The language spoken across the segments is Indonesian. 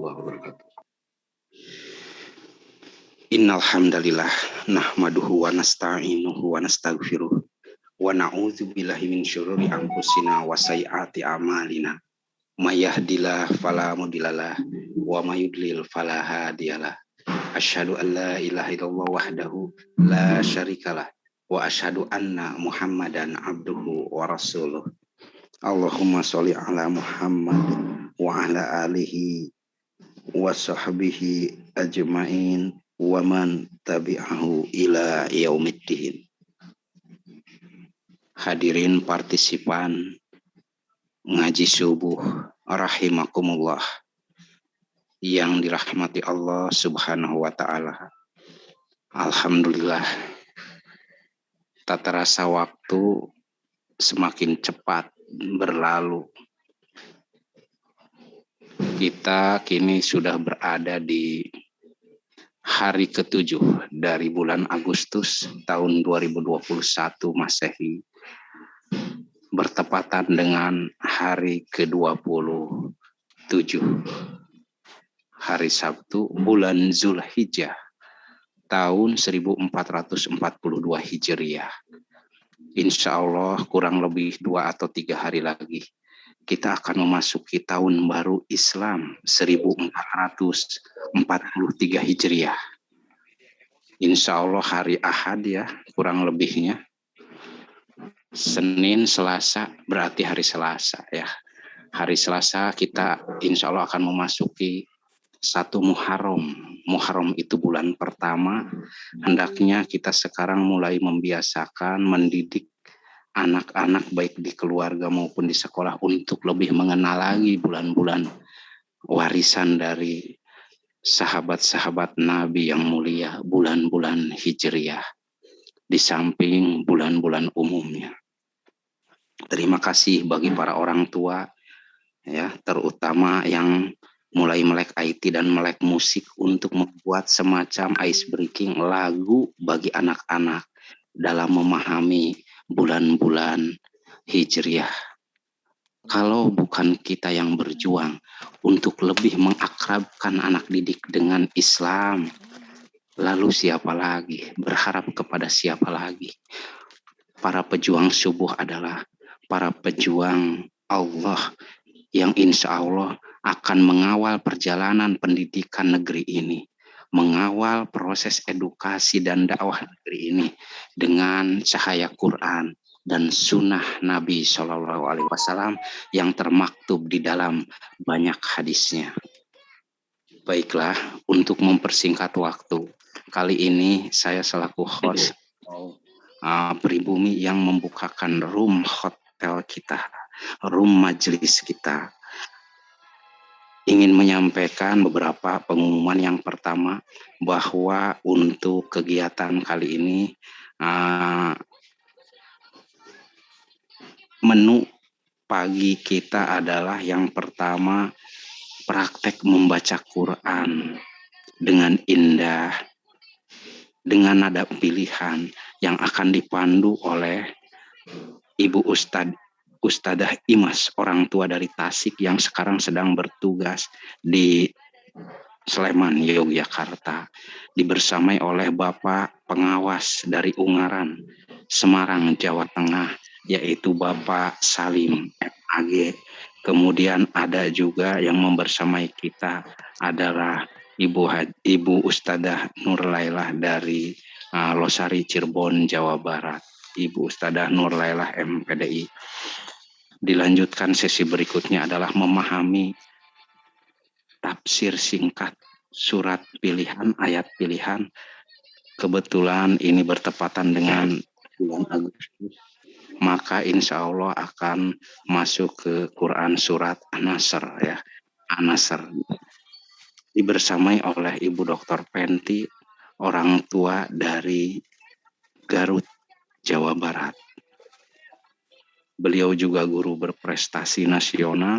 warahmatullahi wabarakatuh. Innal hamdalillah nahmaduhu wa nasta'inuhu wa nastaghfiruh wa na'udzu billahi min syururi anfusina wa sayyiati a'malina. May yahdihillahu fala mudhillalah wa may yudlil fala hadiyalah. Asyhadu an la ilaha illallah wahdahu la syarikalah wa asyhadu anna Muhammadan abduhu wa rasuluh. Allahumma sholli ala Muhammad wa ala alihi wa sahbihi ajma'in wa man tabi'ahu ila yaumiddin. Hadirin partisipan ngaji subuh rahimakumullah yang dirahmati Allah Subhanahu wa taala. Alhamdulillah, tak terasa waktu semakin cepat berlalu. Kita kini sudah berada di hari ke-7 dari bulan Agustus tahun 2021 Masehi, bertepatan dengan hari ke-27 hari Sabtu bulan Zulhijjah tahun 1442 Hijriah. Insya Allah kurang lebih 2 atau 3 hari lagi kita akan memasuki tahun baru Islam 1443 Hijriah. Insya Allah hari Ahad ya, kurang lebihnya. Senin, Selasa, berarti hari Selasa ya. Hari Selasa kita insya Allah akan memasuki 1 Muharram. Muharram itu bulan pertama. Hendaknya kita sekarang mulai membiasakan, mendidik anak-anak baik di keluarga maupun di sekolah untuk lebih mengenal lagi bulan-bulan warisan dari sahabat-sahabat Nabi yang mulia, bulan-bulan Hijriah, di samping bulan-bulan umumnya. Terima kasih bagi para orang tua, ya, terutama yang mulai melek IT dan melek musik untuk membuat semacam ice breaking lagu bagi anak-anak dalam memahami bulan-bulan Hijriah. Kalau bukan kita yang berjuang untuk lebih mengakrabkan anak didik dengan Islam, lalu siapa lagi? Berharap kepada siapa lagi? Para pejuang subuh adalah para pejuang Allah yang insya Allah akan mengawal perjalanan pendidikan negeri ini, mengawal proses edukasi dan dakwah negeri ini dengan cahaya Quran dan sunnah Nabi SAW yang termaktub di dalam banyak hadisnya. Baiklah, untuk mempersingkat waktu, kali ini saya selaku host pribumi yang membukakan room hotel kita, room majelis kita, ingin menyampaikan beberapa pengumuman. Yang pertama, bahwa untuk kegiatan kali ini menu pagi kita adalah yang pertama praktek membaca Quran dengan indah, dengan nada pilihan yang akan dipandu oleh Ibu Ustadzah Imas, orang tua dari Tasik yang sekarang sedang bertugas di Sleman, Yogyakarta, dibersamai oleh Bapak pengawas dari Ungaran, Semarang, Jawa Tengah, yaitu Bapak Salim MAG. Kemudian ada juga yang membersamai kita adalah Ibu Ustadzah Nurlailah dari Losari, Cirebon, Jawa Barat, Ibu Ustadzah Nurlailah MPDI. Dilanjutkan sesi berikutnya adalah memahami tafsir singkat surat pilihan, ayat pilihan. Kebetulan ini bertepatan dengan bulan Agustus, maka insya Allah akan masuk ke Quran surat An-Nasr ya. An-Nasr dibersamai oleh Ibu Dr. Penti, orang tua dari Garut, Jawa Barat. Beliau juga guru berprestasi nasional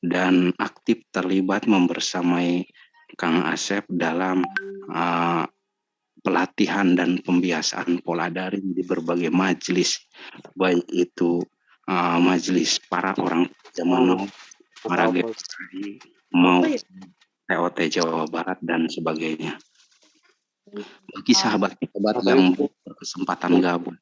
dan aktif terlibat membersamai Kang Asep dalam pelatihan dan pembiasaan pola daring di berbagai majelis, baik itu majelis para orang zaman now, para generasi, maupun TOT Jawa Barat dan sebagainya. Bagi sahabat-sahabat yang berkesempatan gabung,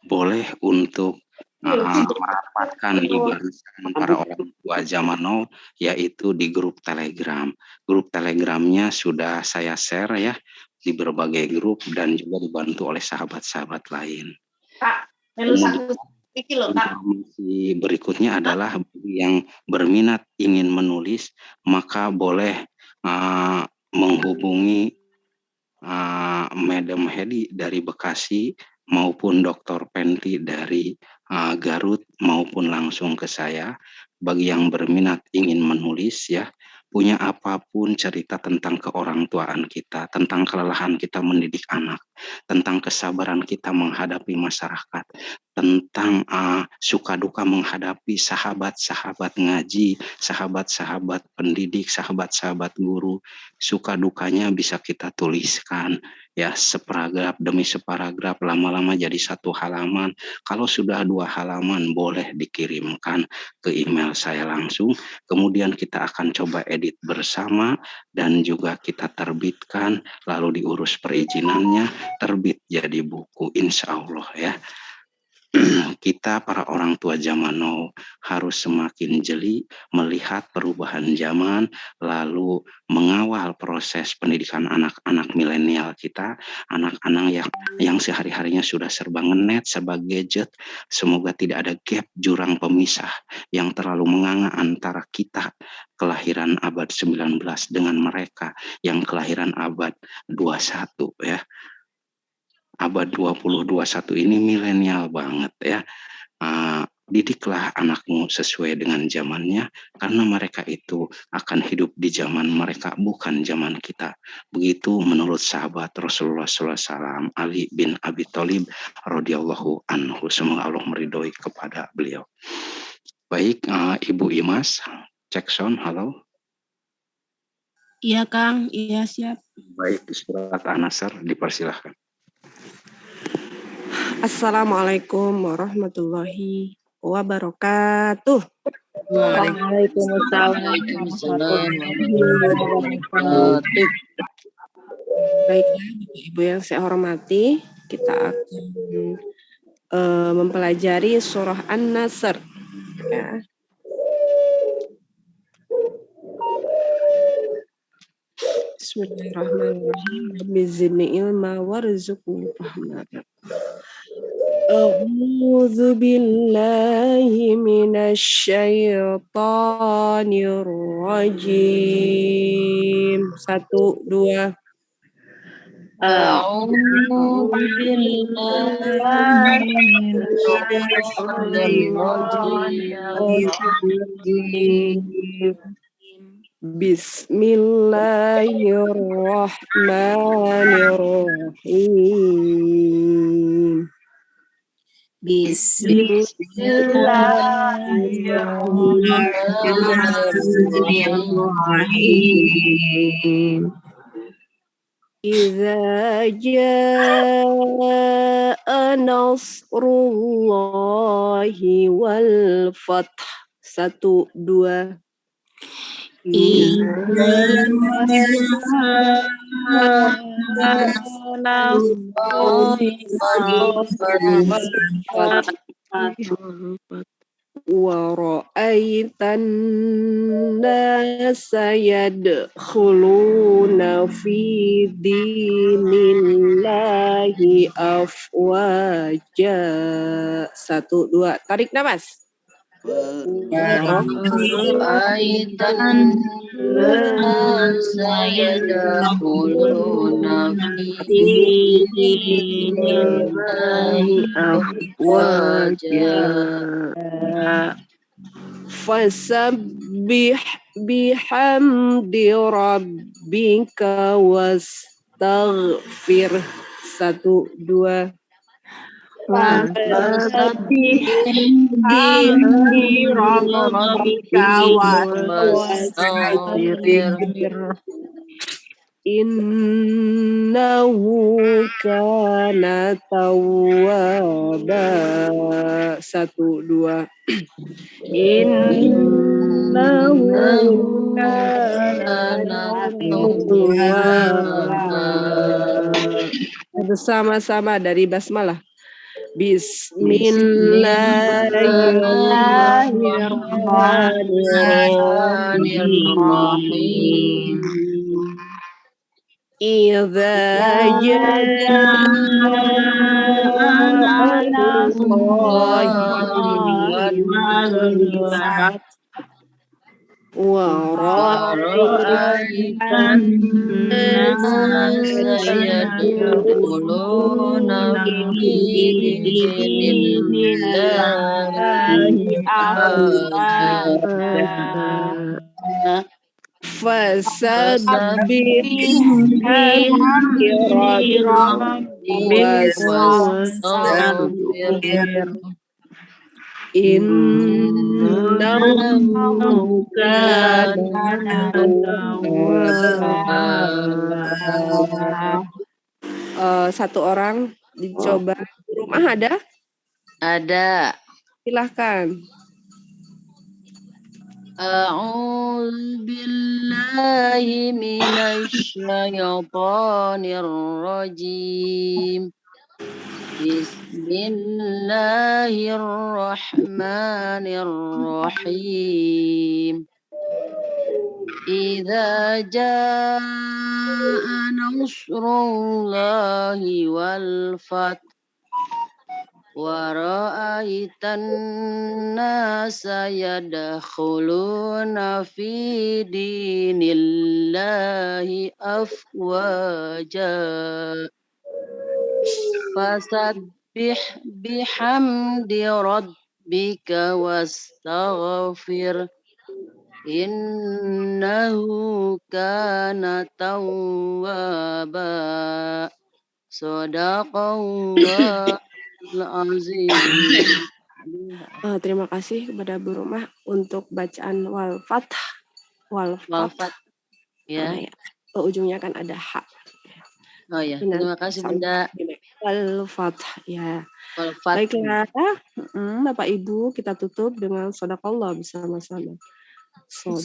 boleh untuk merapatkan di barisan para orang tua zaman now, yaitu di grup Telegram. Grup Telegramnya sudah saya share ya di berbagai grup dan juga dibantu oleh sahabat-sahabat lain. Informasi berikutnya adalah bagi yang berminat ingin menulis, maka boleh menghubungi Madam Hedi dari Bekasi maupun Dr. Penti dari Garut maupun langsung ke saya. Bagi yang berminat ingin menulis ya, punya apapun cerita tentang keorangtuaan kita, tentang kelelahan kita mendidik anak, tentang kesabaran kita menghadapi masyarakat, tentang suka duka menghadapi sahabat-sahabat ngaji, sahabat-sahabat pendidik, sahabat-sahabat guru, suka dukanya bisa kita tuliskan ya, separagraf demi separagraf, lama-lama jadi satu halaman. Kalau sudah 2 halaman boleh dikirimkan ke email saya langsung, kemudian kita akan coba edit bersama dan juga kita terbitkan, lalu diurus perizinannya, terbit jadi buku insya Allah ya. Kita para orang tua zaman now harus semakin jeli melihat perubahan zaman, lalu mengawal proses pendidikan anak-anak milenial kita, anak-anak yang sehari-harinya sudah serba ngenet, serba gadget. Semoga tidak ada gap jurang pemisah yang terlalu menganga antara kita kelahiran abad 19 dengan mereka yang kelahiran abad 21 ya. Abad 2021 ini milenial banget ya. Didiklah anakmu sesuai dengan zamannya, karena mereka itu akan hidup di zaman mereka, bukan zaman kita. Begitu menurut sahabat Rasulullah SAW, Ali bin Abi Thalib radhiyallahu anhu. Semoga Allah meridhoi kepada beliau. Baik, Ibu Imas, cek sound, halo. Iya Kang, iya siap. Baik, surat An-Nasr dipersilahkan. Assalamualaikum warahmatullahi wabarakatuh. Waalaikumsalam warahmatullahi wabarakatuh. Baiklah, Ibu yang saya hormati, kita akan mempelajari surah An-Nasr. Ya. Bismillahirrahmanirrahim. Rabbi zidni ilma warzuqni fahma. A'udzu billahi minasy syaithanir rajim. 1, 2. A'udzu billahi minasy shaitonir rajim. Bismillahirrahmanirrahim. Bismillahirrahmanirrahim. Idza jaa nasrullahi wal fath. 1, 2. Wa ra'aitan nasa yadkhuluna fi dinillahi afwaja. 1, 2. Tarik nafas. Ra'aitan nasa yadkhuluna fi dinillahi afwaja. Fasabbih bihamdi rabbika wastaghfir. 1, 2. Fasabbih bihamdi rabbika wastaghfir. Innahu kana tawwaba. 1, 2. إنه كان كان توابا. توابا. Bersama-sama dari basmalah. Bismillahirrahmanirrahim. Bismillahirrahmanirrahim. Idza jaa nasrullahi wal fath wa ورأيت ra'aitan الناس يدخلون في دين الله أفواجا fasabbih bihamdi فسبح rabbika بربك واستغفر wastaghfir إنه innahu kana كان tawwaba. توابا. Satu orang dicoba. Rumah ada? Ada. Silahkan. أعوذ بالله من الشيطان الرجيم. بسم الله الرحمن الرحيم. إذا جاء نصر الله والفتح ورأيت الناس يدخلون في دين الله أفواجا فسبح بحمد ربك واستغفر إنه كان توابا. Sadaqallah azim. Terima kasih kepada Bu Rumah untuk bacaan wal-fath. Wafat ya. Ya. Ujungnya kan ada hak. Oh ya, terima kasih Bunda. Wal-fath ya. Wafat. Baiklah, Bapak Ibu, kita tutup dengan sadaqallah bersama-sama. Terima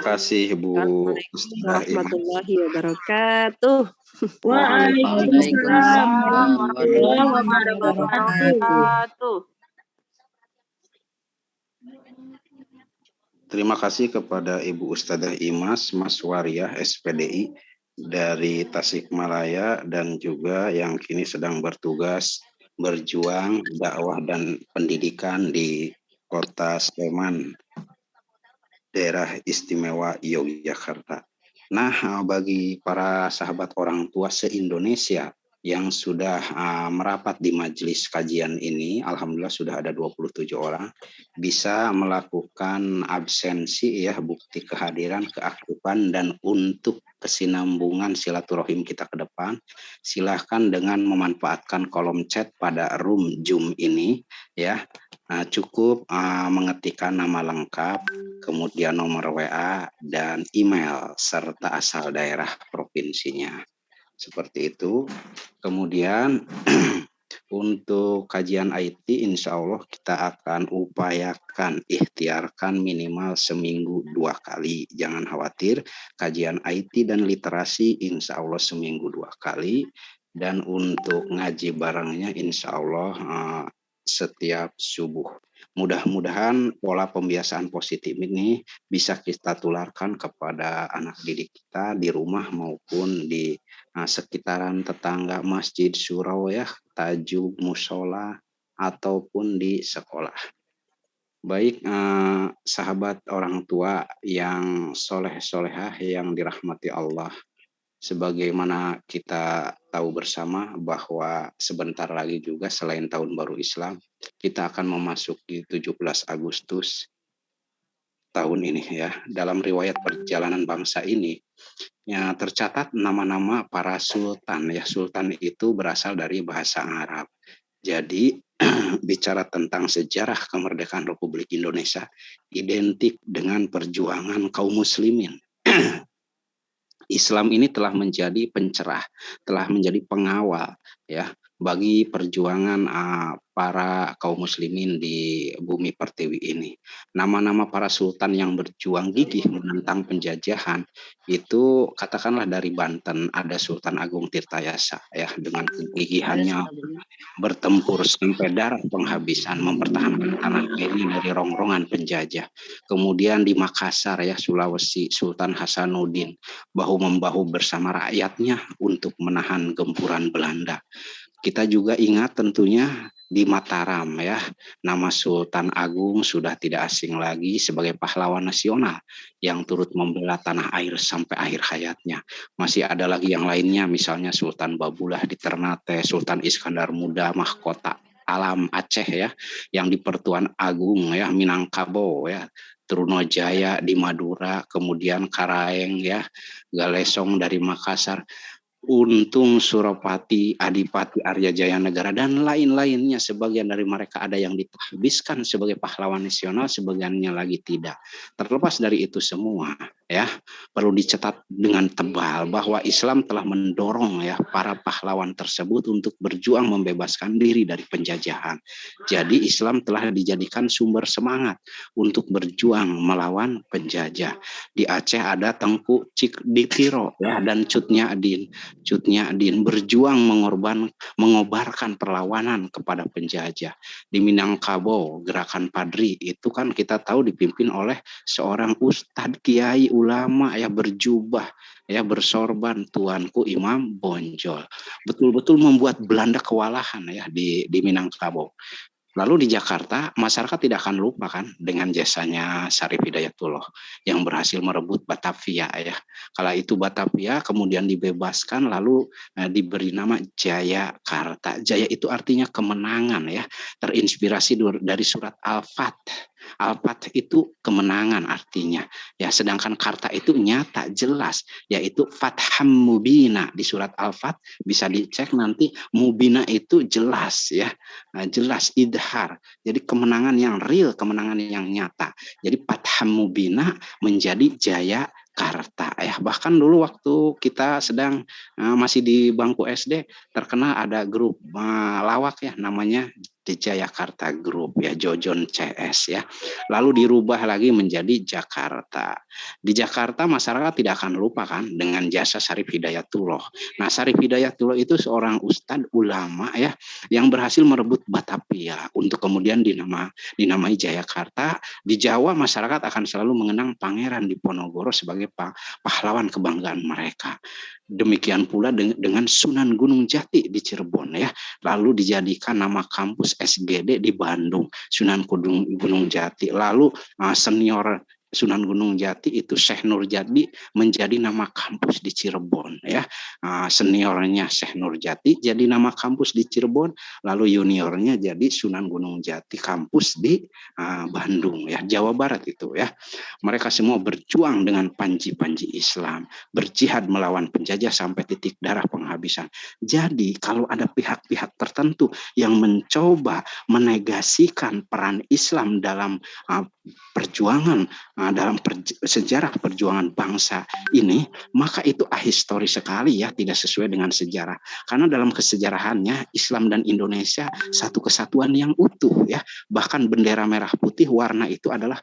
kasih Bu Ustazah Imas. Warahmatullahi wabarakatuh. Waalaikumsalam warahmatullahi wabarakatuh. Terima kasih kepada Ibu Ustazah Imas, Mas Wariah, SPDI dari Tasikmalaya dan juga yang kini sedang bertugas berjuang dakwah dan pendidikan di Kota Sleman, Daerah Istimewa Yogyakarta. Nah, bagi para sahabat orang tua se-Indonesia yang sudah merapat di majelis kajian ini, alhamdulillah sudah ada 27 orang, bisa melakukan absensi ya, bukti kehadiran, keaktifan, dan untuk kesinambungan silaturahim kita ke depan, silahkan dengan memanfaatkan kolom chat pada room Zoom ini ya. Cukup mengetikkan nama lengkap, kemudian nomor WA dan email serta asal daerah provinsinya. Seperti itu. Kemudian untuk kajian IT insya Allah kita akan upayakan ikhtiarkan minimal seminggu 2 kali. Jangan khawatir, kajian IT dan literasi insya Allah seminggu 2 kali. Dan untuk ngaji barengnya insya Allah setiap subuh. Mudah-mudahan pola pembiasaan positif ini bisa kita tularkan kepada anak didik kita di rumah maupun di sekitaran tetangga, masjid, surau ya, tajuk, musola, ataupun di sekolah. Baik sahabat orang tua yang soleh-solehah yang dirahmati Allah. Sebagaimana kita tahu bersama bahwa sebentar lagi juga selain tahun baru Islam, kita akan memasuki 17 Agustus tahun ini ya. Dalam riwayat perjalanan bangsa ini ya, tercatat nama-nama para sultan ya. Sultan itu berasal dari bahasa Arab. Jadi bicara tentang sejarah kemerdekaan Republik Indonesia identik dengan perjuangan kaum muslimin. Islam ini telah menjadi pencerah, telah menjadi pengawal ya bagi perjuangan para kaum muslimin di bumi pertiwi ini. Nama-nama para sultan yang berjuang gigih menentang penjajahan itu katakanlah dari Banten ada Sultan Agung Tirtayasa ya dengan kegigihannya bertempur sampai darah penghabisan mempertahankan tanah airnya dari rongrongan penjajah. Kemudian di Makassar ya Sulawesi Sultan Hasanuddin bahu-membahu bersama rakyatnya untuk menahan gempuran Belanda. Kita juga ingat tentunya di Mataram ya, nama Sultan Agung sudah tidak asing lagi sebagai pahlawan nasional yang turut membela tanah air sampai akhir hayatnya. Masih ada lagi yang lainnya, misalnya Sultan Babulah di Ternate, Sultan Iskandar Muda mahkota alam Aceh ya, yang di Pertuan Agung ya, Minangkabau ya, Trunojaya di Madura, kemudian Karaeng ya, Galesong dari Makassar, Untung Suropati, Adipati Arya Jaya Negara dan lain-lainnya. Sebagian dari mereka ada yang ditahbiskan sebagai pahlawan nasional, sebagiannya lagi tidak. Terlepas dari itu semua, ya perlu dicatat dengan tebal bahwa Islam telah mendorong ya para pahlawan tersebut untuk berjuang membebaskan diri dari penjajahan. Jadi Islam telah dijadikan sumber semangat untuk berjuang melawan penjajah. Di Aceh ada Tengku Cikditiro ya dan Cutnya Adin berjuang mengobarkan perlawanan kepada penjajah. Di Minangkabau, gerakan Padri itu kan kita tahu dipimpin oleh seorang ustadz kiai ulama ya berjubah ya bersorban tuanku Imam Bonjol. Betul-betul membuat Belanda kewalahan ya di Minangkabau. Lalu di Jakarta, masyarakat tidak akan lupa kan dengan jasanya Syarif Hidayatullah yang berhasil merebut Batavia ya. Kala itu Batavia kemudian dibebaskan lalu diberi nama Jayakarta. Jaya itu artinya kemenangan ya, terinspirasi dari surat Al-Fat. Al-Fat itu kemenangan artinya ya, sedangkan Karta itu nyata jelas yaitu Fatham Mubina. Di surat Al-Fat bisa dicek nanti, Mubina itu jelas ya, jelas idhar. Jadi kemenangan yang real, kemenangan yang nyata. Jadi Fatham Mubina menjadi Jayakarta ya. Bahkan dulu waktu kita sedang masih di bangku SD terkenal ada grup lawak ya namanya di Jayakarta Group ya, Jojon CS ya. Lalu dirubah lagi menjadi Jakarta. Di Jakarta masyarakat tidak akan lupa kan dengan jasa Syarif Hidayatullah. Nah, Syarif Hidayatullah itu seorang ustadz ulama ya yang berhasil merebut Batavia untuk kemudian dinamai Jayakarta. Di Jawa masyarakat akan selalu mengenang Pangeran Diponegoro sebagai pahlawan kebanggaan mereka. Demikian pula dengan Sunan Gunung Jati di Cirebon ya. Lalu dijadikan nama kampus SGD di Bandung, Sunan Gunung Jati. Lalu senior Sunan Gunung Jati itu Syekh Nurjadi menjadi nama kampus di Cirebon ya. Seniornya Syekh Nurjati jadi nama kampus di Cirebon, lalu juniornya jadi Sunan Gunung Jati kampus di Bandung ya, Jawa Barat itu ya. Mereka semua berjuang dengan panji-panji Islam, berjihad melawan penjajah sampai titik darah penghabisan. Jadi kalau ada pihak-pihak tertentu yang mencoba menegasikan peran Islam dalam perjuangan dalam sejarah perjuangan bangsa ini, maka itu ahistori sekali ya, tidak sesuai dengan sejarah. Karena dalam kesejarahannya Islam dan Indonesia satu kesatuan yang utuh ya. Bahkan bendera merah putih warna itu adalah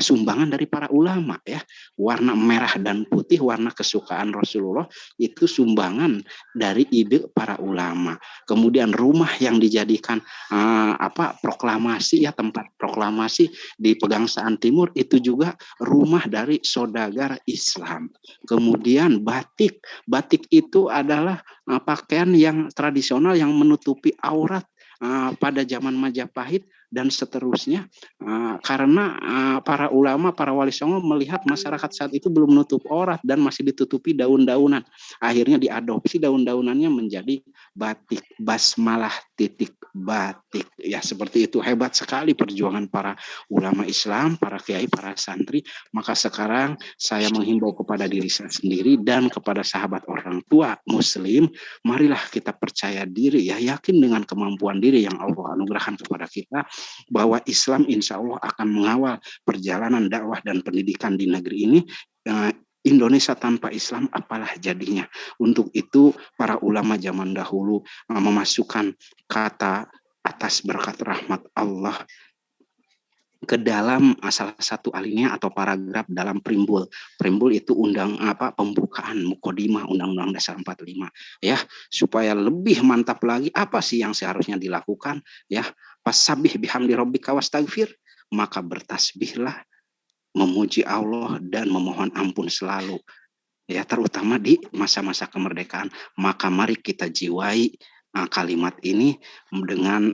sumbangan dari para ulama ya. Warna merah dan putih warna kesukaan Rasulullah itu sumbangan dari ide para ulama. Kemudian rumah yang dijadikan proklamasi ya, tempat proklamasi di Pegangsaan Timur itu juga rumah dari saudagar Islam. Kemudian batik itu adalah pakaian yang tradisional yang menutupi aurat pada zaman Majapahit dan seterusnya, karena para ulama, para wali songo melihat masyarakat saat itu belum menutup aurat dan masih ditutupi daun-daunan. Akhirnya diadopsi daun-daunannya menjadi batik, basmalah titik batik. Ya seperti itu, hebat sekali perjuangan para ulama Islam, para kiai, para santri. Maka sekarang saya menghimbau kepada diri saya sendiri dan kepada sahabat orang tua Muslim, marilah kita percaya diri ya, yakin dengan kemampuan diri yang Allah anugerahkan kepada kita, bahwa Islam insya Allah akan mengawal perjalanan dakwah dan pendidikan di negeri ini Indonesia tanpa Islam apalah jadinya. Untuk itu para ulama zaman dahulu memasukkan kata atas berkat rahmat Allah ke dalam salah satu alinea atau paragraf dalam primbul. Primbul itu pembukaan mukodimah Undang-Undang Dasar 45 ya, supaya lebih mantap lagi apa sih yang seharusnya dilakukan ya. Fasabih bihamdi rabbika wastaghfir, maka bertasbihlah, memuji Allah dan memohon ampun selalu ya, terutama di masa-masa kemerdekaan. Maka mari kita jiwai kalimat ini dengan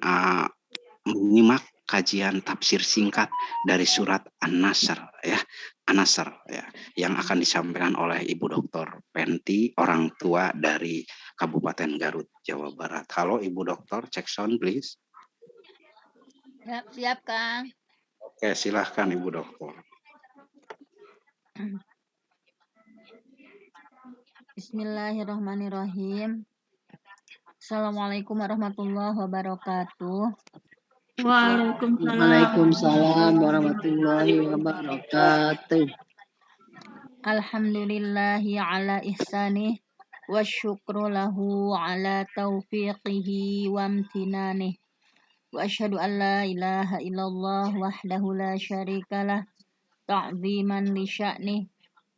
menyimak kajian tafsir singkat dari surat An-Nasr ya, An-Nasr ya, yang akan disampaikan oleh Ibu Dr. Penti, orang tua dari Kabupaten Garut, Jawa Barat. Halo Ibu Dokter, cek sound please. Siap Kang. Oke, silahkan Ibu Dokter. Bismillahirrahmanirrahim. Assalamualaikum warahmatullahi wabarakatuh. Waalaikumsalam warahmatullahi wabarakatuh. Alhamdulillahi ala ihsanih wa syukru lahu ala taufiqihi wa amtinanih. Wa asyhadu an la ilaha illallah wahdahu la syarikalah ta'ziman li sya'nih.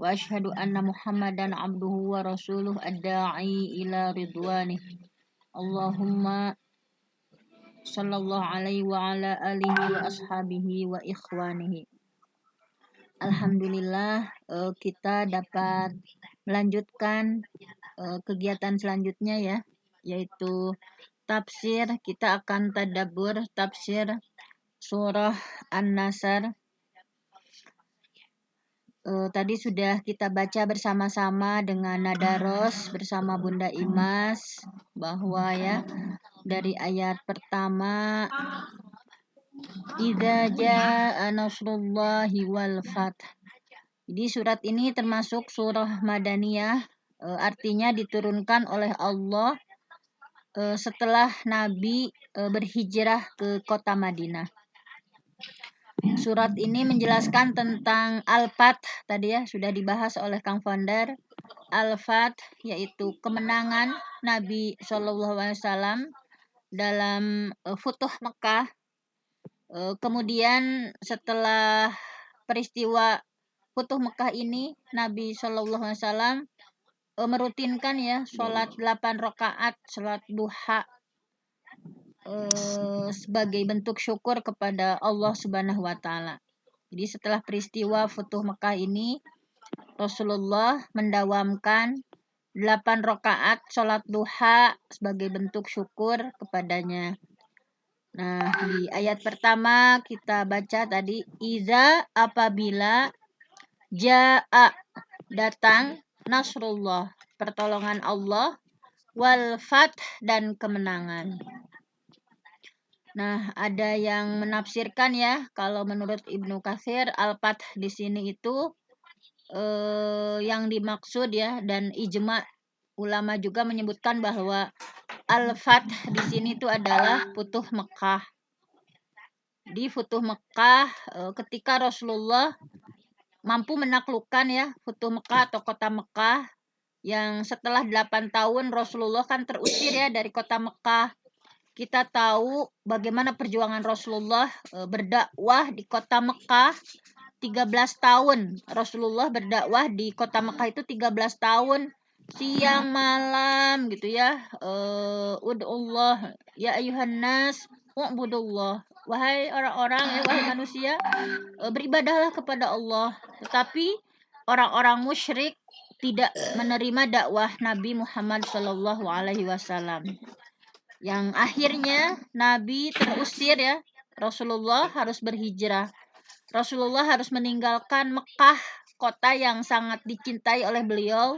Wa asyhadu anna Muhammadan abduhu wa rasuluh ad-da'i ila ridwanih. Allahumma sallallahu alaihi wa ala alihi wa ashabihi wa ikhwanihi. Alhamdulillah kita dapat melanjutkan kegiatan selanjutnya ya, yaitu tafsir. Kita akan tadabbur tafsir surah An-Nasr. Tadi sudah kita baca bersama-sama dengan Nadaros bersama Bunda Imas, bahwa ya dari ayat pertama, idza jaa nasrullahi wal fath. Jadi surat ini termasuk surah Madaniyah, artinya diturunkan oleh Allah setelah Nabi berhijrah ke kota Madinah. Surat ini menjelaskan tentang Al-Fath, tadi ya sudah dibahas oleh Kang Founder. Al-Fath yaitu kemenangan Nabi SAW dalam Futuh Mekah. Kemudian setelah peristiwa Futuh Mekah ini, Nabi SAW merutinkan ya sholat 8 rakaat, sholat duha sebagai bentuk syukur kepada Allah Subhanahu wa Ta'ala. Jadi setelah peristiwa Futuh Mekah ini, Rasulullah mendawamkan 8 rakaat sholat duha sebagai bentuk syukur kepadanya. Nah, di ayat pertama kita baca tadi, iza apabila ja'a datang nasrullah, pertolongan Allah, wal fath dan kemenangan. Nah, ada yang menafsirkan ya, kalau menurut Ibnu Katsir, al-fath di sini itu yang dimaksud ya, dan ijma ulama juga menyebutkan bahwa al-fath di sini itu adalah Futuh Mekah. Di Futuh Mekah ketika Rasulullah mampu menaklukkan ya Futuh Mekah atau kota Mekah, yang setelah 8 tahun Rasulullah kan terusir ya dari kota Mekah. Kita tahu bagaimana perjuangan Rasulullah berdakwah di kota Mekah 13 tahun. Rasulullah berdakwah di kota Mekah itu 13 tahun, siang malam gitu ya. Ud'ullah ya ayuhan nas wa'budullah. Wahai orang-orang, wahai manusia, beribadahlah kepada Allah. Tetapi orang-orang musyrik tidak menerima dakwah Nabi Muhammad SAW. Yang akhirnya Nabi terusir ya. Rasulullah harus berhijrah. Rasulullah harus meninggalkan Mekah, kota yang sangat dicintai oleh beliau.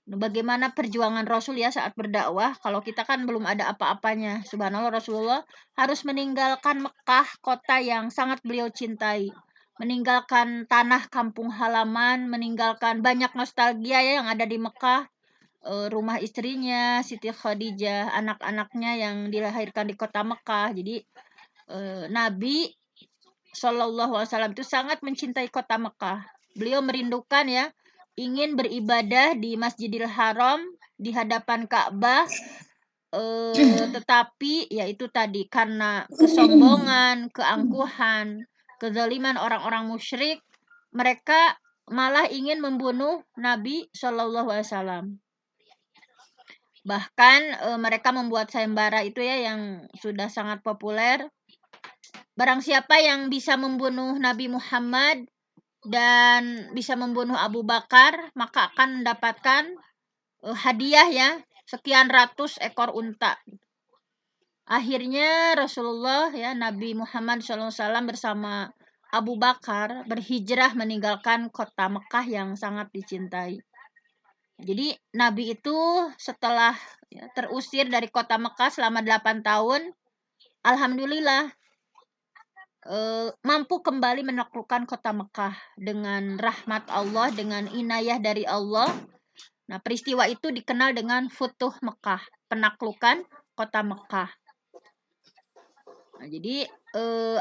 Bagaimana perjuangan Rasul ya saat berdakwah, kalau kita kan belum ada apa-apanya. Subhanallah, Rasulullah harus meninggalkan Mekah, kota yang sangat beliau cintai. Meninggalkan tanah kampung halaman, meninggalkan banyak nostalgia ya yang ada di Mekah. Rumah istrinya, Siti Khadijah, anak-anaknya yang dilahirkan di kota Mekah. Jadi Nabi SAW itu sangat mencintai kota Mekah. Beliau merindukan ya ingin beribadah di Masjidil Haram di hadapan Ka'bah, tetapi yaitu tadi karena kesombongan, keangkuhan, kezaliman orang-orang musyrik, mereka malah ingin membunuh Nabi Shallallahu Alaihi Wasallam. Bahkan mereka membuat sayembara itu ya yang sudah sangat populer. Barang siapa yang bisa membunuh Nabi Muhammad dan bisa membunuh Abu Bakar, maka akan mendapatkan hadiah ya sekian ratus ekor unta. Akhirnya Rasulullah ya Nabi Muhammad SAW bersama Abu Bakar berhijrah meninggalkan kota Mekah yang sangat dicintai. Jadi Nabi itu setelah ya, terusir dari kota Mekah selama 8 tahun, alhamdulillah mampu kembali menaklukkan kota Mekah dengan rahmat Allah, dengan inayah dari Allah. Nah, peristiwa itu dikenal dengan Futuh Mekah, penaklukan kota Mekah. Nah, jadi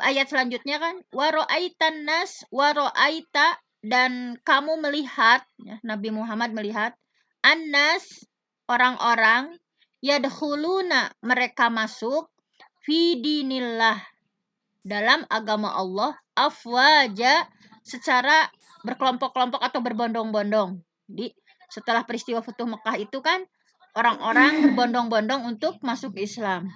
ayat selanjutnya kan waro'aitan nas waro'aita, dan kamu melihat ya, Nabi Muhammad melihat annas orang-orang yadkhuluna mereka masuk fi dinillah dalam agama Allah afwaja secara berkelompok-kelompok atau berbondong-bondong. Jadi setelah peristiwa Futuh Mekah itu kan orang-orang berbondong-bondong untuk masuk Islam.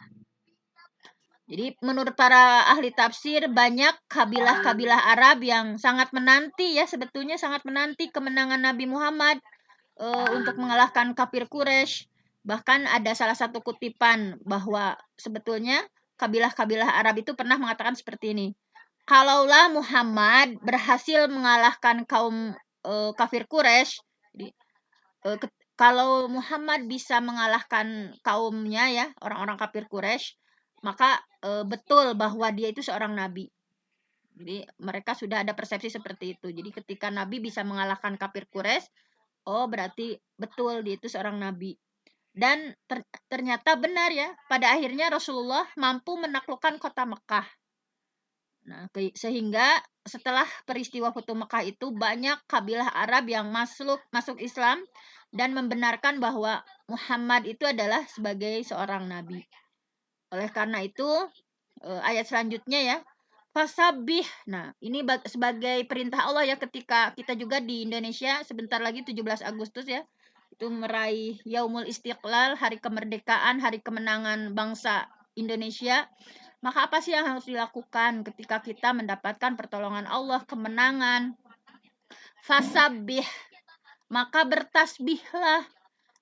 Jadi menurut para ahli tafsir banyak kabilah-kabilah Arab yang sangat menanti ya sebetulnya sangat menanti kemenangan Nabi Muhammad untuk mengalahkan kafir Quraisy. Bahkan ada salah satu kutipan bahwa sebetulnya kabilah-kabilah Arab itu pernah mengatakan seperti ini. Kalaulah Muhammad berhasil mengalahkan kaum kafir Quraisy, kalau Muhammad bisa mengalahkan kaumnya ya orang-orang kafir Quraisy, maka betul bahwa dia itu seorang nabi. Jadi mereka sudah ada persepsi seperti itu. Jadi ketika Nabi bisa mengalahkan kafir Quraisy, oh berarti betul dia itu seorang nabi. Dan ternyata benar ya, pada akhirnya Rasulullah mampu menaklukkan kota Mekah. Nah, sehingga setelah peristiwa Futuh Mekah itu banyak kabilah Arab yang masuk Islam dan membenarkan bahwa Muhammad itu adalah sebagai seorang nabi. Oleh karena itu ayat selanjutnya ya, fasabih. Nah, ini sebagai perintah Allah ya ketika kita juga di Indonesia sebentar lagi 17 Agustus ya. Itu meraih Yaumul Istiqlal, hari kemerdekaan, hari kemenangan bangsa Indonesia. Maka apa sih yang harus dilakukan ketika kita mendapatkan pertolongan Allah, kemenangan? Fasabih. Maka bertasbihlah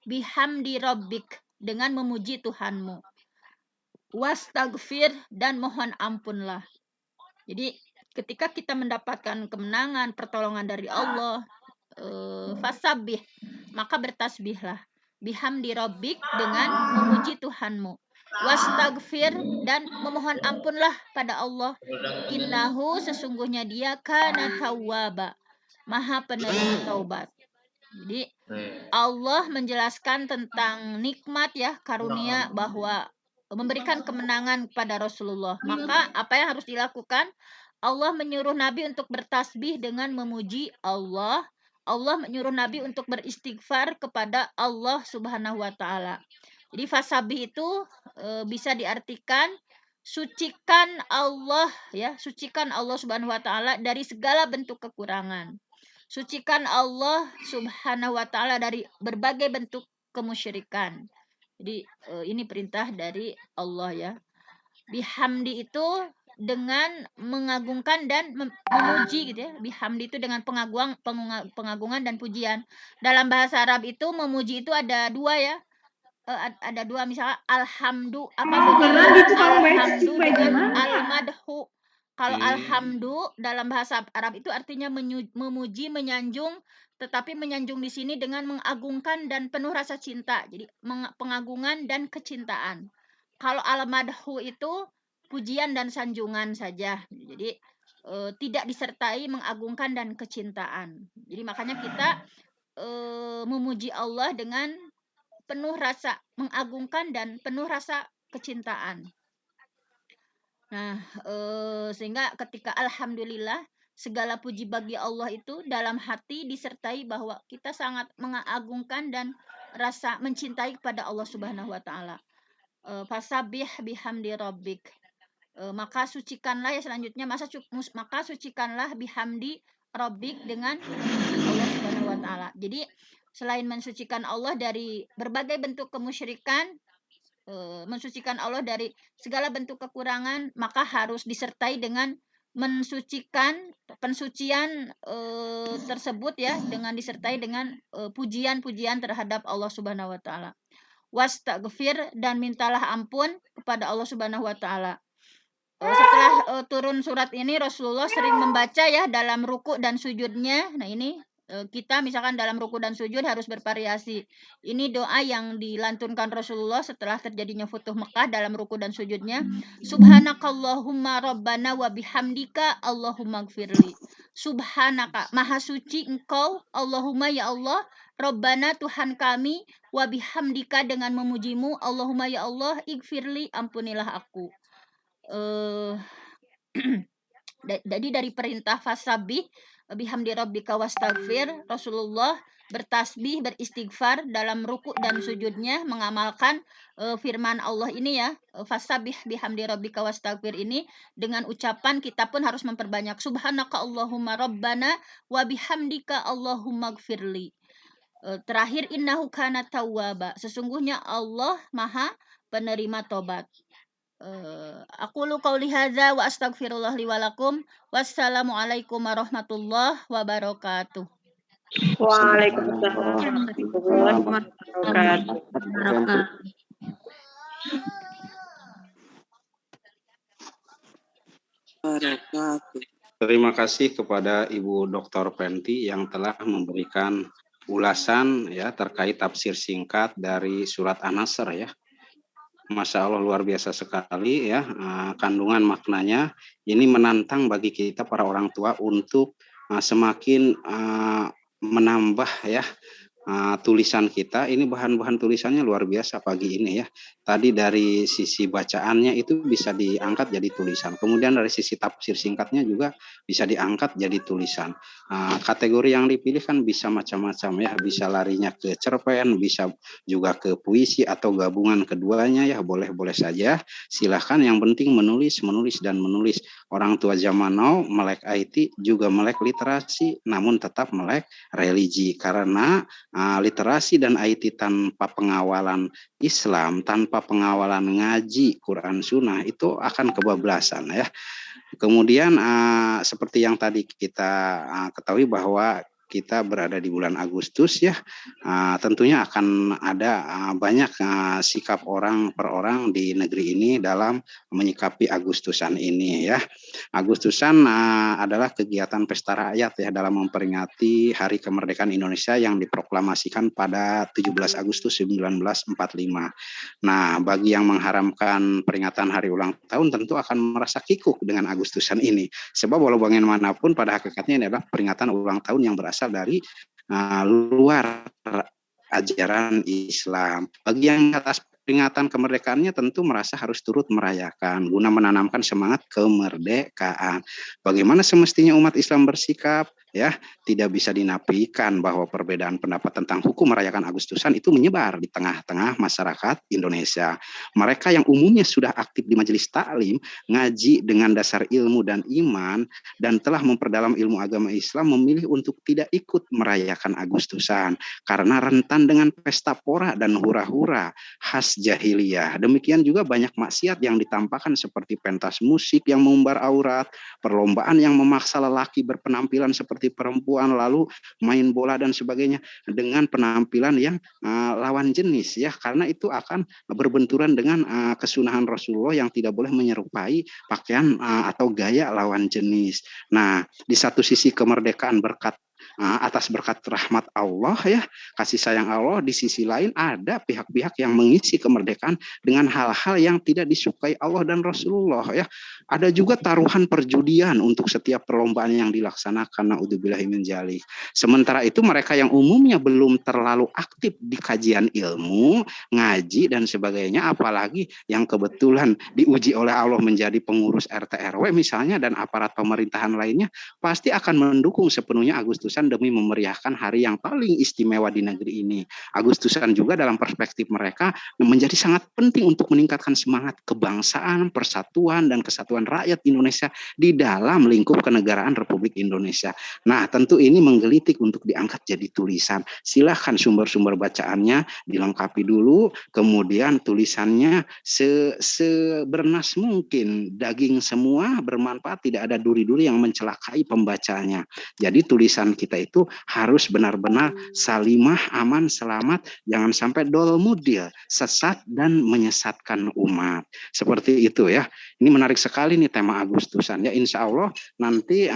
bihamdi rabbik dengan memuji Tuhanmu. Wastagfir dan mohon ampunlah. Jadi ketika kita mendapatkan kemenangan, pertolongan dari Allah, fasabih, maka bertasbihlah bihamdi rabbik dengan memuji Tuhanmu. Wastagfir dan memohon ampunlah pada Allah. Innahu sesungguhnya dia kana tawwaba, maha penerima taubat. Jadi Allah menjelaskan tentang nikmat ya, karunia bahwa memberikan kemenangan kepada Rasulullah. Maka apa yang harus dilakukan? Allah menyuruh Nabi untuk bertasbih dengan memuji Allah. Allah menyuruh Nabi untuk beristighfar kepada Allah Subhanahu wa taala. Jadi fasabih itu bisa diartikan sucikan Allah ya, sucikan Allah Subhanahu wa taala dari segala bentuk kekurangan. Sucikan Allah Subhanahu wa taala dari berbagai bentuk kemusyrikan. Jadi ini perintah dari Allah ya. Bihamdi itu dengan mengagungkan dan memuji gitu ya. Bihamdi itu dengan pengagungan dan pujian. Dalam bahasa Arab itu memuji itu ada dua ya. Ada dua misalnya alhamdu alhamdu dengan al-madhu. Kalau alhamdu dalam bahasa Arab itu artinya memuji, menyanjung, tetapi menyanjung di sini dengan mengagungkan dan penuh rasa cinta. Jadi pengagungan dan kecintaan. Kalau al-madhu itu pujian dan sanjungan saja. Jadi tidak disertai mengagungkan dan kecintaan. Jadi makanya kita memuji Allah dengan penuh rasa mengagungkan dan penuh rasa kecintaan. Nah, sehingga ketika alhamdulillah segala puji bagi Allah itu dalam hati disertai bahwa kita sangat mengagungkan dan rasa mencintai kepada Allah Subhanahu wa taala. Fasabih bihamdi rabbik. Maka sucikanlah ya selanjutnya maka sucikanlah bihamdi rabbik dengan memuji Allah Subhanahu wa taala. Jadi selain mensucikan Allah dari berbagai bentuk kemusyrikan, mensucikan Allah dari segala bentuk kekurangan, maka harus disertai dengan pensucian tersebut ya, dengan disertai dengan pujian-pujian terhadap Allah Subhanahu wa taala. Wastaghfir, dan mintalah ampun kepada Allah Subhanahu wa taala. Setelah turun surat ini Rasulullah sering membaca ya dalam ruku dan sujudnya. Nah ini kita misalkan dalam ruku dan sujud harus bervariasi. Ini doa yang dilantunkan Rasulullah setelah terjadinya Futuh Mekah dalam ruku dan sujudnya. Subhanakallahumma rabbana wa bihamdika Allahumma gfirli. Subhanaka, maha suci engkau, Allahumma ya Allah, Rabbana Tuhan kami, wa bihamdika dengan memujimu, Allahumma ya Allah, igfirli, ampunilah aku. Jadi dari perintah fasabih bihamdi rabbika wastaghfir, Rasulullah bertasbih, beristighfar dalam ruku dan sujudnya, mengamalkan firman Allah ini ya, fasabih bihamdi rabbika wastaghfir ini dengan ucapan kita pun harus memperbanyak subhanaka Allahumma rabbana wa bihamdika Allahumma gfirli. Terakhir innahu kana tawwaba, sesungguhnya Allah Maha penerima tobat. Aqulu qauli hadza wa astaghfirullah li wa lakum. Wassalamualaikum warahmatullahi wabarakatuh. Waalaikumsalam warahmatullahi wabarakatuh. Terima kasih kepada Ibu Dr. Penti yang telah memberikan ulasan ya terkait tafsir singkat dari surat An-Nasr ya. Masya Allah, luar biasa sekali ya, kandungan maknanya ini menantang bagi kita para orang tua untuk semakin menambah ya tulisan kita. Ini bahan-bahan tulisannya luar biasa pagi ini ya. Tadi dari sisi bacaannya itu bisa diangkat jadi tulisan. Kemudian dari sisi tafsir singkatnya juga bisa diangkat jadi tulisan. Kategori yang dipilih kan bisa macam-macam ya. Bisa larinya ke cerpen, bisa juga ke puisi atau gabungan keduanya ya. Boleh-boleh saja. Silahkan, yang penting menulis dan menulis. Orang tua zaman now melek IT juga melek literasi, namun tetap melek religi. Karena literasi dan IT tanpa pengawalan Islam, tanpa pengawalan ngaji Quran Sunnah itu akan kebablasan ya. Kemudian seperti yang tadi kita ketahui bahwa kita berada di bulan Agustus ya, tentunya akan ada banyak sikap orang per orang di negeri ini dalam menyikapi Agustusan ini ya. Agustusan adalah kegiatan pesta rakyat ya dalam memperingati Hari Kemerdekaan Indonesia yang diproklamasikan pada 17 Agustus 1945. Nah, bagi yang mengharamkan peringatan hari ulang tahun tentu akan merasa kikuk dengan Agustusan ini. Sebab walau bagaimanapun pada hakikatnya ini adalah peringatan ulang tahun yang berasal dari luar ajaran Islam. Bagi yang atas peringatan kemerdekaannya tentu merasa harus turut merayakan guna menanamkan semangat kemerdekaan. Bagaimana semestinya umat Islam bersikap ya, tidak bisa dinafikan bahwa perbedaan pendapat tentang hukum merayakan Agustusan itu menyebar di tengah-tengah masyarakat Indonesia. Mereka yang umumnya sudah aktif di majelis taklim, ngaji dengan dasar ilmu dan iman, dan telah memperdalam ilmu agama Islam memilih untuk tidak ikut merayakan Agustusan karena rentan dengan pesta pora dan hura-hura khas jahiliyah. Demikian juga banyak maksiat yang ditampakkan seperti pentas musik yang mengumbar aurat, perlombaan yang memaksa lelaki berpenampilan seperti perempuan, lalu main bola dan sebagainya dengan penampilan yang lawan jenis ya, karena itu akan berbenturan dengan kesunahan Rasulullah yang tidak boleh menyerupai pakaian atau gaya lawan jenis. Nah, di satu sisi kemerdekaan berkat atas berkat rahmat Allah ya, kasih sayang Allah, di sisi lain ada pihak-pihak yang mengisi kemerdekaan dengan hal-hal yang tidak disukai Allah dan Rasulullah ya. Ada juga taruhan perjudian untuk setiap perlombaan yang dilaksanakan, naudzubillahi min dzalik. Sementara itu mereka yang umumnya belum terlalu aktif di kajian ilmu, ngaji dan sebagainya, apalagi yang kebetulan diuji oleh Allah menjadi pengurus RT RW misalnya dan aparat pemerintahan lainnya, pasti akan mendukung sepenuhnya Agustusan demi memeriahkan hari yang paling istimewa di negeri ini. Agustusan juga dalam perspektif mereka menjadi sangat penting untuk meningkatkan semangat kebangsaan, persatuan dan kesatuan rakyat Indonesia di dalam lingkup kenegaraan Republik Indonesia. Nah, tentu ini menggelitik untuk diangkat jadi tulisan. Silahkan sumber-sumber bacaannya dilengkapi dulu, kemudian tulisannya sebernas mungkin, daging semua, bermanfaat, tidak ada duri-duri yang mencelakai pembacanya. Jadi tulisan kita itu harus benar-benar salimah, aman, selamat, jangan sampai dolmudil, sesat dan menyesatkan umat. Seperti itu ya. Ini menarik sekali nih tema Agustusan ya. Insya Allah nanti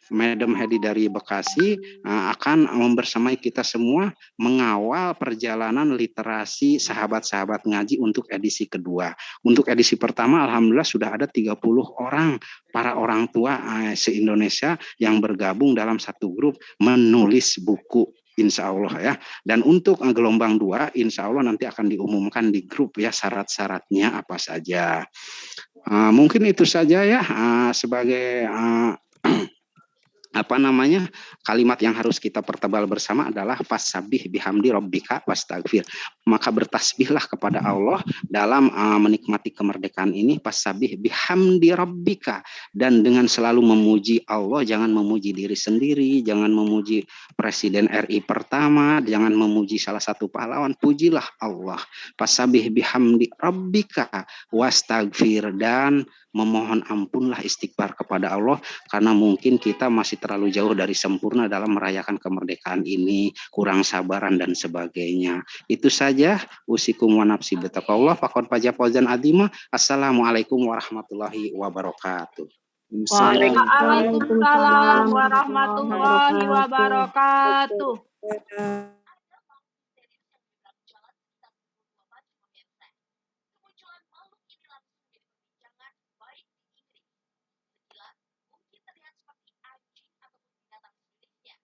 Madam Hedi dari Bekasi akan membersamai kita semua mengawal perjalanan literasi sahabat-sahabat ngaji untuk edisi kedua. Untuk edisi pertama alhamdulillah sudah ada 30 orang para orang tua se-Indonesia yang bergabung dalam satu grup menulis buku. Insya Allah ya. Dan untuk gelombang 2 insya Allah nanti akan diumumkan di grup ya syarat-syaratnya apa saja. Mungkin itu saja ya sebagai kalimat yang harus kita pertebal bersama adalah fasabbih bihamdi rabbika wastagfir. Maka bertasbihlah kepada Allah dalam menikmati kemerdekaan ini, fasabbih bihamdi rabbika, dan dengan selalu memuji Allah, jangan memuji diri sendiri, jangan memuji Presiden RI pertama, jangan memuji salah satu pahlawan, pujilah Allah. Fasabbih bihamdi rabbika wastagfir, dan memohon ampunlah, istighfar kepada Allah karena mungkin kita masih terlalu jauh dari sempurna dalam merayakan kemerdekaan ini, kurang sabaran dan sebagainya. Itu saja, usikum wa nafsi bitaqwallah faqad faza fawzan adzima. Assalamualaikum warahmatullahi wabarakatuh. Waalaikumsalam warahmatullahi wabarakatuh.